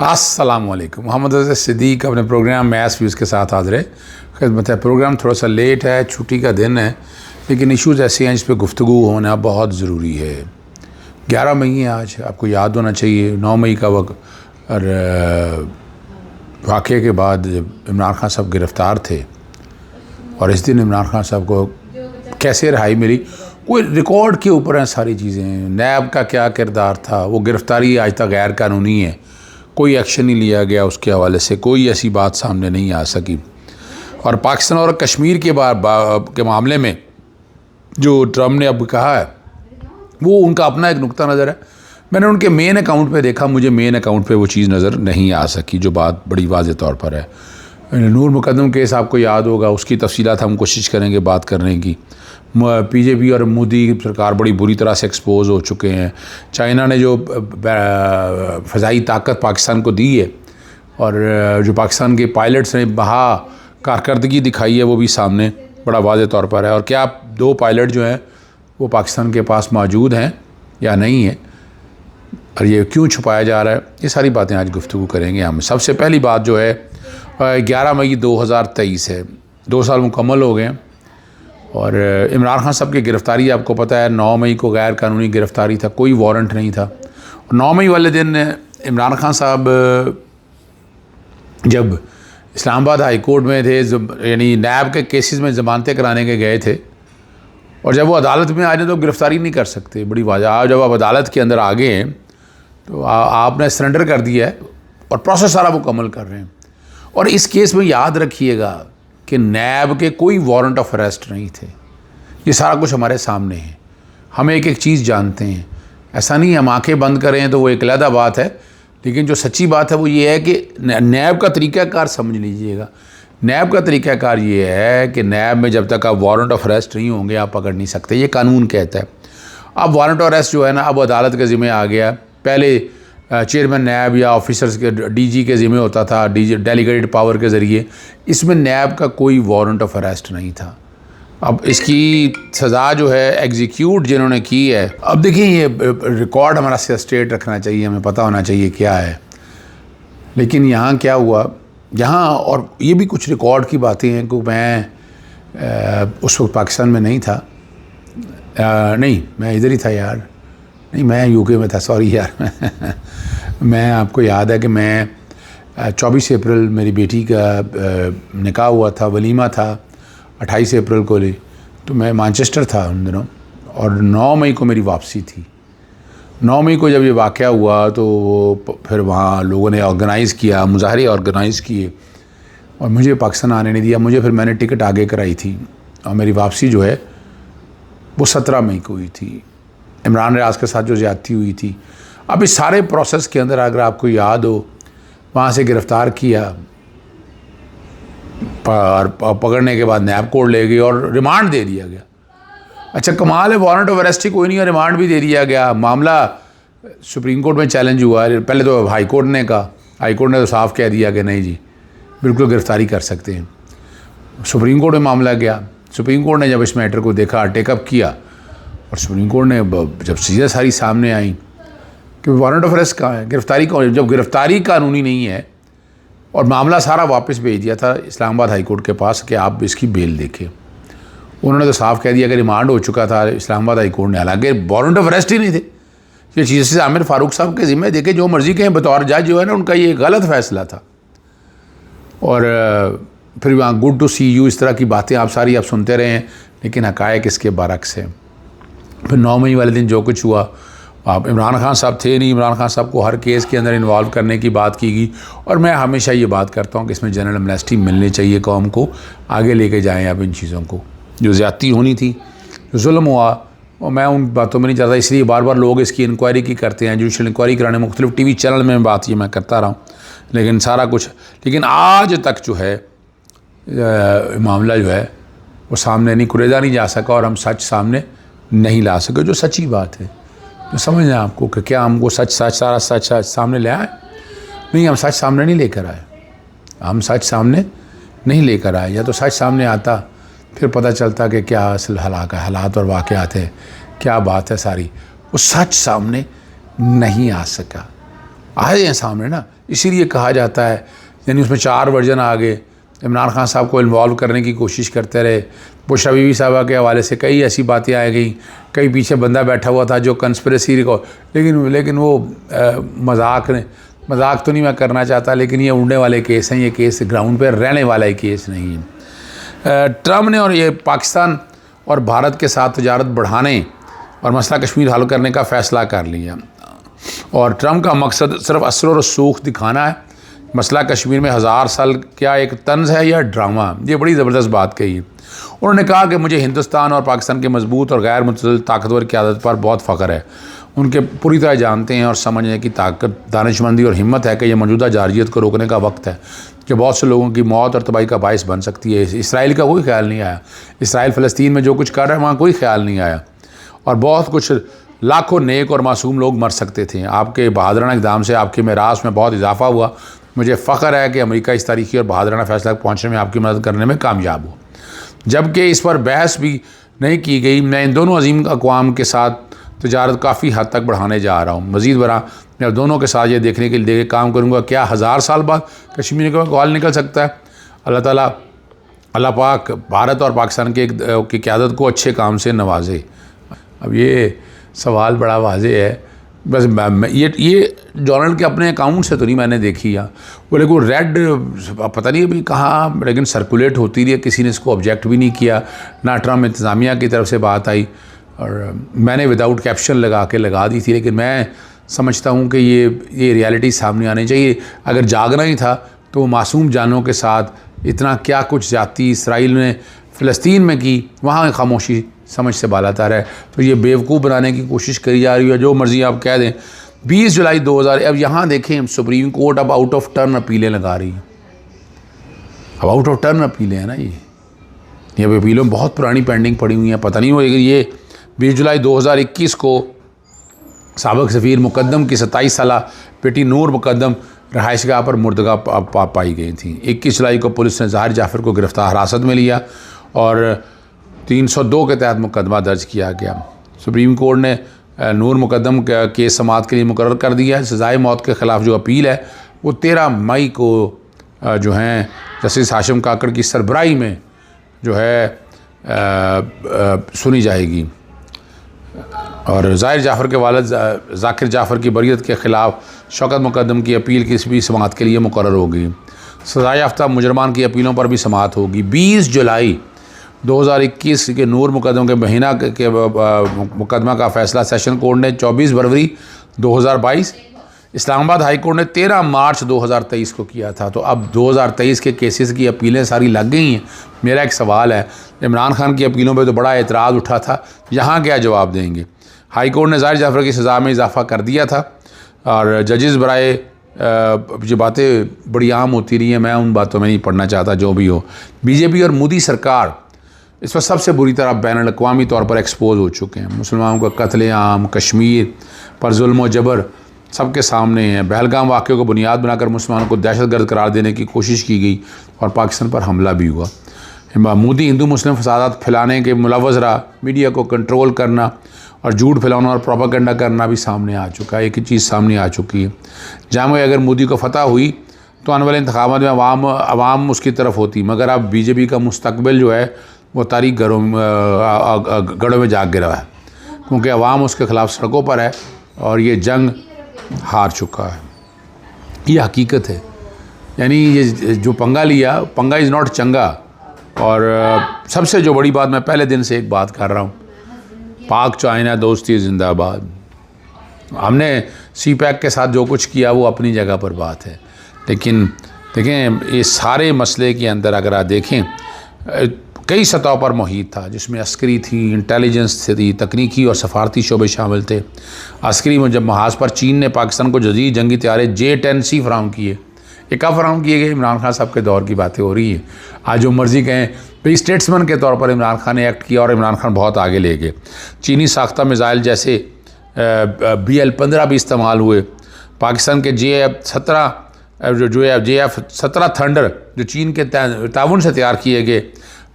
अस्सलामुअलैकुम। मोहम्मद अज़हर सिद्दीक़ अपने programme maths views के साथ हाज़िर है। खिदमत है। प्रोग्राम थोड़ा सा लेट है, छुट्टी का दिन है, लेकिन इश्यूज़ ऐसे हैं जिस पर गुफ्तगू होना बहुत ज़रूरी है। 11 मई है आज, आपको याद होना चाहिए 9 मई का वक्त और वाक़े के बाद जब इमरान खान साहब गिरफ़्तार थे और इस दिन इमरान खान साहब को कैसे रिहाई मिली, कोई रिकॉर्ड के ऊपर हैं सारी चीज़ें। नैब का क्या किरदार था, वो गिरफ़्तारी आज तक गैर कानूनी है, कोई एक्शन नहीं लिया गया उसके हवाले से, कोई ऐसी बात सामने नहीं आ सकी। और पाकिस्तान और कश्मीर के मामले में जो ट्रम्प ने अब कहा है वो उनका अपना एक नुक्ता नज़र है। मैंने उनके मेन अकाउंट पे देखा, मुझे मेन अकाउंट पे वो चीज़ नज़र नहीं आ सकी जो बात बड़ी वाज़े तौर पर है। नूर मुकद्दम केस आपको याद होगा, उसकी तफसीलात हम कोशिश करेंगे बात करने की। पीजेपी और मोदी सरकार बड़ी बुरी तरह से एक्सपोज हो चुके हैं। चाइना ने जो फ़ज़ाई ताकत पाकिस्तान को दी है और जो पाकिस्तान के पायलट्स ने बहा कारकर्दगी दिखाई है वो भी सामने बड़ा वाज़े तौर पर है। और क्या 2 पायलट जो हैं वो पाकिस्तान के पास मौजूद हैं या नहीं है, और ये क्यों छुपाया जा रहा है, ये सारी बातें आज गुफ्तगू करेंगे हम। सबसे पहली बात जो है 11 मई 2023 है, 2 साल मुकम्मल हो गए हैं। और इमरान खान साहब की गिरफ़्तारी आपको पता है 9 मई को गैर कानूनी गिरफ़्तारी था, कोई वारंट नहीं था। 9 मई वाले दिन इमरान खान साहब जब इस्लामाबाद हाई कोर्ट में थे, यानी नैब के केसेस में ज़मानतें कराने के गए थे, और जब वो अदालत में आ जाए तो गिरफ़्तारी नहीं कर सकते, बड़ी वाजह। जब आप अदालत के अंदर आ गए हैं तो आपने सरेंडर कर दिया है और प्रोसेस सारा मुकम्मल कर रहे हैं। और इस केस में याद रखिएगा कि नैब के कोई वारंट ऑफ अरेस्ट नहीं थे। ये सारा कुछ हमारे सामने है, हम एक एक चीज़ जानते हैं। ऐसा नहीं हम आंखें बंद करें तो वो एक अलग बात है, लेकिन जो सच्ची बात है वो ये है कि नैब का तरीक़ाकार समझ लीजिएगा। नैब का तरीक़ाकार ये है कि नैब में जब तक आप वारंट ऑफ अरेस्ट नहीं होंगे आप पकड़ नहीं सकते, ये कानून कहता है। अब वारंट ऑफ अरेस्ट जो है ना, अब अदालत के ज़िम्मे आ गया। पहले चेयरमैन नैब या ऑफिसर्स के डीजी के ज़िम्मे होता था, डीजी डेलीगेटेड पावर के ज़रिए। इसमें नैब का कोई वारंट ऑफ अरेस्ट नहीं था। अब इसकी सज़ा जो है एग्जीक्यूट जिन्होंने की है, अब देखिए ये रिकॉर्ड हमारा स्ट्रेट रखना चाहिए, हमें पता होना चाहिए क्या है। लेकिन यहाँ क्या हुआ यहाँ, और ये भी कुछ रिकॉर्ड की बातें हैं कि मैं उस वक्त पाकिस्तान में नहीं था। नहीं, मैं इधर ही था यार, नहीं मैं यूके में था, सॉरी यार मैं आपको याद है कि मैं 24 अप्रैल मेरी बेटी का निकाह हुआ था, वलीमा था 28 अप्रैल को ले, तो मैं मैनचेस्टर था उन दिनों, और 9 मई को मेरी वापसी थी। 9 मई को जब ये वाक़या हुआ तो फिर वहाँ लोगों ने ऑर्गेनाइज़ किया, मुजाहरे ऑर्गेनाइज़ किए और मुझे पाकिस्तान आने नहीं दिया। मुझे फिर मैंने टिकट आगे कराई थी और मेरी वापसी जो है वो 17 मई को हुई थी। इमरान रियाज के साथ जो ज़्यादती हुई थी। अब इस सारे प्रोसेस के अंदर अगर आपको याद हो, वहाँ से गिरफ़्तार किया और पकड़ने के बाद नैब कोर्ट ले गई और रिमांड दे दिया गया। अच्छा कमाल है, वारंट ऑफ अरेस्ट ही कोई नहीं है, रिमांड भी दे दिया गया। मामला सुप्रीम कोर्ट में चैलेंज हुआ। पहले तो हाई कोर्ट ने कहा, हाई कोर्ट ने तो साफ़ कह दिया कि नहीं जी बिल्कुल गिरफ़्तारी कर सकते हैं। सुप्रीम कोर्ट में मामला गया, सुप्रीम कोर्ट ने जब इस मैटर को देखा, टेकअप किया, और सुप्रीम कोर्ट ने जब चीज़ें सारी सामने आई कि वारंट ऑफ अरेस्ट कहाँ है, गिरफ़्तारी कौन है, जब गिरफ़्तारी कानूनी नहीं है, और मामला सारा वापस भेज दिया था इस्लामाबाद हाई कोर्ट के पास कि आप इसकी बेल देखें। उन्होंने तो साफ़ कह दिया कि रिमांड हो चुका था इस्लामाबाद हाई कोर्ट ने, हालांकि वारंट ऑफ अरेस्ट ही नहीं थे। ये चीज़ आमिर फ़ारूक साहब के ज़िम्मे देखे, जो मर्ज़ी कहें, बतौर जज जो है ना उनका ये गलत फ़ैसला था। और फिर वहाँ गुड टू सी यू, इस तरह की बातें आप सारी आप सुनते रहे हैं, लेकिन हक़ाइक़ इसके बरक्स हैं। फिर 9 मई वाले दिन जो कुछ हुआ, आप इमरान खान साहब थे नहीं, इमरान खान साहब को हर केस के अंदर इन्वॉल्व करने की बात की गई। और मैं हमेशा ये बात करता हूँ कि इसमें जनरल एमनेस्टी मिलनी चाहिए, कौम को आगे लेके जाएँ। अब इन चीज़ों को जो ज़्यादती होनी थी, जो जुल्म हुआ, और मैं उन बातों में नहीं चाहता, इसलिए बार बार लोग इसकी इंक्वायरी की करते हैं, जुडिशल इंक्वायरी कराने मुख्तलिफ TV चैनल में बात ये मैं करता रहा हूँ, लेकिन सारा कुछ, लेकिन आज तक जो है मामला जो है वो सामने नहीं, कुरेदा नहीं जा सका, और हम सच सामने नहीं ला सके, जो सच्ची बात है। तो समझना आपको कि क्या हमको सारा सच सामने ले आए? नहीं, हम सच सामने नहीं लेकर आए, हम सच सामने नहीं लेकर आए। या तो सच सामने आता फिर पता चलता कि क्या असल हालात और वाक़यात है, क्या बात है सारी, वो सच सामने नहीं आ सका। आए हैं सामने ना, इसीलिए कहा जाता है। यानी उसमें 4 वर्जन आ गए। इमरान खान साहब को इन्वॉल्व करने की कोशिश करते रहे। बुशरा बीवी साहबा के हवाले से कई ऐसी बातें आ गई, कई पीछे बंदा बैठा हुआ था जो कंस्पिरेसी को, लेकिन वो मजाक तो नहीं मैं करना चाहता, लेकिन ये उड़ने वाले केस हैं, ये केस ग्राउंड पर रहने वाला ही केस नहीं है। ट्रम्प ने और ये पाकिस्तान और भारत के साथ तजारत बढ़ाने और मसला कश्मीर हल करने का फ़ैसला कर लिया। और ट्रम्प का मकसद सिर्फ असर और रसूख दिखाना है। मसला कश्मीर में 1000 साल क्या एक तंज़ है या ड्रामा, ये बड़ी ज़बरदस्त बात कही है। उन्होंने कहा कि मुझे हिंदुस्तान और पाकिस्तान के मजबूत और गैर मुतज़िल ताकतवर क़यादत पर बहुत फ़ख्र है। उनके पूरी तरह जानते हैं और समझने की ताकत, दानिशमंदी और हिम्मत है कि यह मौजूदा जारजियत को रोकने का वक्त है कि बहुत से लोगों की मौत और तबाही का बायस बन सकती है। इसराइल का कोई ख्याल नहीं आया। इसराइल फ़लस्तीन में जो कुछ कर रहा है वहाँ कोई ख्याल नहीं आया। और बहुत कुछ लाखों नेक और मासूम लोग मर सकते थे। आपके बहादराना इक़दाम से आपके मेरास में बहुत इजाफा हुआ। मुझे फ़ख्र है कि अमेरिका इस तारीख़ी और बहादराना फ़ैसला पहुँचने में आपकी मदद करने में कामयाब हो। जबकि इस पर बहस भी नहीं की गई। मैं इन दोनों अजीम अक़वाम के साथ तजारत काफ़ी हद तक बढ़ाने जा रहा हूँ। मज़ीद बरा मैं दोनों के साथ ये देखने के लिए काम करूँगा क्या 1000 साल बाद कश्मीर का कॉल निकल सकता है। अल्लाह पाक भारत और पाकिस्तान की क़यादत को अच्छे काम से नवाजे। अब ये सवाल बड़ा वाज़ेह है। बस ये डोनाल्ड के अपने अकाउंट से तो नहीं मैंने देखी है वो, लेकिन वो रेड पता नहीं अभी कहाँ, लेकिन सर्कुलेट होती रही है। किसी ने इसको ऑब्जेक्ट भी नहीं किया, ना ट्रम्प इंतज़ामिया की तरफ से बात आई, और मैंने विदाउट कैप्शन लगा दी थी। लेकिन मैं समझता हूँ कि ये रियलिटी सामने आनी चाहिए। अगर जागना ही था तो वो मासूम जानों के साथ इतना क्या कुछ ज़्यादती इसराइल ने फ़लस्तीन में की, वहाँ खामोशी समझ से बालातर है। तो ये बेवकूफ़ बनाने की कोशिश करी जा रही है। जो मर्ज़ी आप कह दें। 20 जुलाई 2000, अब यहाँ देखें सुप्रीम कोर्ट अब आउट ऑफ टर्न अपीलें लगा रही है। अब आउट ऑफ टर्न अपीलें हैं ना, ये अपीलों बहुत पुरानी पेंडिंग पड़ी हुई हैं। पता नहीं हो ये 20 जुलाई 2021 को साबिक़ सफ़ीर मुकद्दम की 27 साला बेटी नूर मुकद्दम रहायशगाह पर मुर्दगा पाई गई थी। 21 जुलाई को पुलिस ने ज़ाहिर जाफ़र को गिरफ़्तार हिरासत में लिया और 302 के तहत मुकदमा दर्ज किया गया। सुप्रीम कोर्ट ने नूर मुकद्दम का केस समाअत के लिए मुकर्रर कर दिया है। सज़ाए मौत के ख़िलाफ़ जो अपील है वो 13 मई को जो हैं जस्टिस हाशिम काकड़ की सरबराही में जो है सुनी जाएगी। और ज़ाहिर जाफ़र के वालिद ज़ाकिर जाफ़र की बरियत के ख़िलाफ़ शौकत मुकद्दम की अपील की भी समाअत के लिए मुकर्रर होगी। सज़ा याफ्ता मुजरमान की अपीलों पर भी समाअत होगी। 20 जुलाई 2021 के नूर मुकदम के महीना के मुकदमा का फ़ैसला सेशन कोर्ट ने 24 फरवरी 2022, इस्लामाबाद हाई कोर्ट ने 13 मार्च 2023 को किया था। तो अब 2023 के केसेस की अपीलें सारी लग गई हैं। मेरा एक सवाल है, इमरान खान की अपीलों पे तो बड़ा एतराज़ उठा था, यहाँ क्या जवाब देंगे? हाई कोर्ट ने ज़ाहिर जाफ़र की सज़ा में इजाफ़ा कर दिया था और जजेस बराए जो बातें बड़ी आम होती रही हैं, मैं उन बातों में नहीं पढ़ना चाहता। जो भी हो, बीजेपी और मोदी सरकार इस पर सबसे बुरी तरह बैन अवी तौर पर एक्सपोज हो चुके हैं। मुसलमानों का कत्लेआम, कश्मीर पर जुल्म व जबर सबके सामने है। पहलगाम वाक़े को बुनियाद बनाकर मुसलमानों को दहशतगर्द करार देने की कोशिश की गई और पाकिस्तान पर हमला भी हुआ। मोदी हिंदू मुस्लिम फसादात फैलाने के मुलव्वज़ रहा। मीडिया को कंट्रोल करना और झूठ फैलाना और प्रोपेगेंडा करना भी सामने आ चुका है। एक ही चीज़ सामने आ चुकी है। जहाँ अगर मोदी को फतह हुई तो आने वाले इंतखाबात में अवाम उसकी तरफ होती, मगर अब बीजेपी का मुस्तकबिल जो है वो तारीख गढ़ों में जाग गिरा है, क्योंकि अवाम उसके ख़िलाफ़ सड़कों पर है और ये जंग हार चुका है। ये हकीकत है। यानी ये जो पंगा लिया, पंगा इज़ नॉट चंगा। और सबसे जो बड़ी बात, मैं पहले दिन से एक बात कर रहा हूँ, पाक चाइना दोस्ती जिंदाबाद। हमने CPEC के साथ जो कुछ किया वो अपनी जगह पर बात है, लेकिन देखें ये सारे मसले के अंदर अगर आप देखें कई सतहों पर मुहित था, जिसमें अस्करी थी, इंटेलिजेंस थी, तकनीकी और सफारती शोबे शामिल थे। अस्करी में जब महाज पर चीन ने पाकिस्तान को जदीद जंगी तैयारे J-10C फराहम किए। ये कब फराहम किए गए? इमरान खान साहब के दौर की बातें हो रही हैं। आज जो मर्ज़ी कहें, भाई स्टेट्समैन के तौर पर इमरान खान ने एक्ट किया और इमरान खान बहुत आगे ले गए। चीनी साख्ता मिज़ाइल जैसे BL-15 भी इस्तेमाल हुए। पाकिस्तान के JF-17 थंडर जो चीन के ताउन से तैयार किए गए,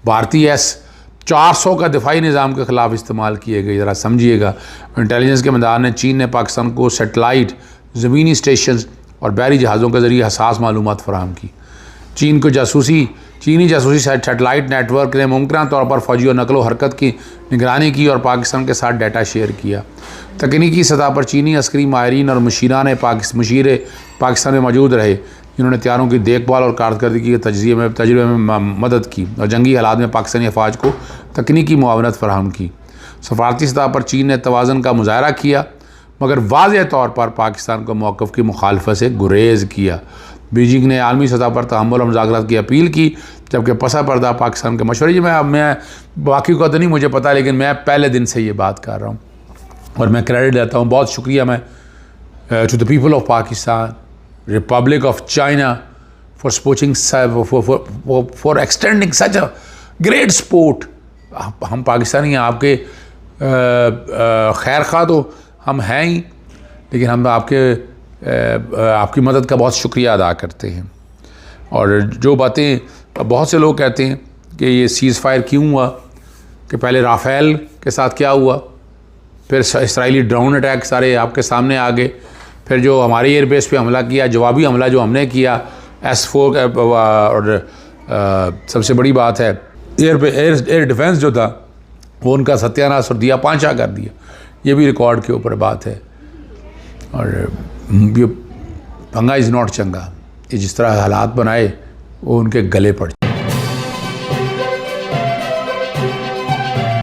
भारतीय S-400 का दिफाई निज़ाम के ख़िलाफ़ इस्तेमाल किए गए। ज़रा समझिएगा, इंटेलिजेंस के मैदान में चीन ने पाकिस्तान को सेटेलाइट ज़मीनी स्टेशन और बहरी जहाज़ों के ज़रिए हसास मालूमात फराहम की। चीनी जासूसी सैटेलाइट नेटवर्क ने मुमकिन तौर पर फ़ौजी और नकलो हरकत की निगरानी की और पाकिस्तान के साथ डाटा शेयर किया। तकनीकी सतह पर चीनी अस्करी माहिरीन और मुशीरान मुशीर पाकिस्तान में मौजूद रहे, जिन्होंने तैयारों की देखभाल और कारकर्दगी के तजर्बे में मदद की और जंगी हालात में पाकिस्तानी अफवाज को तकनीकी मुआवनत फराहम की। सफारती सतह पर चीन ने तवाज़ुन का मुज़ाहरा किया, मगर वाज़ेह तौर पर पाकिस्तान को मौक़िफ़ की मुखालफत से गुरेज़ किया। बीजिंग ने आलमी सतह पर तहम्मुल और मुज़ाकरात की अपील की, जबकि पसा पर्दा पाकिस्तान के मशवरे जी मैं बाकी को तो नहीं मुझे पता, लेकिन मैं पहले दिन से ये बात कर रहा हूँ और मैं क्रेडिट देता हूँ। बहुत शुक्रिया मैं to the people of Pakistan, republic of China for supporting for extending such a great support. हम पाकिस्तानी हैं, आपके खैर खा तो हम हैं ही, लेकिन हम आपकी मदद का बहुत शुक्रिया अदा करते हैं। और जो बातें बहुत से लोग कहते हैं कि ये सीज़ फायर क्यों हुआ, कि पहले राफ़ेल के साथ क्या हुआ, फिर इसराइली ड्रोन अटैक सारे आपके सामने आ गए, फिर जो हमारे एयरबेस पे हमला किया, जवाबी हमला जो हमने किया S4 और सबसे बड़ी बात है एयर डिफेंस जो था वो उनका सत्यानाश और दिया पांचा कर दिया। ये भी रिकॉर्ड के ऊपर बात है। और ये पंगा इज़ नॉट चंगा, ये जिस तरह हालात बनाए वो उनके गले पड़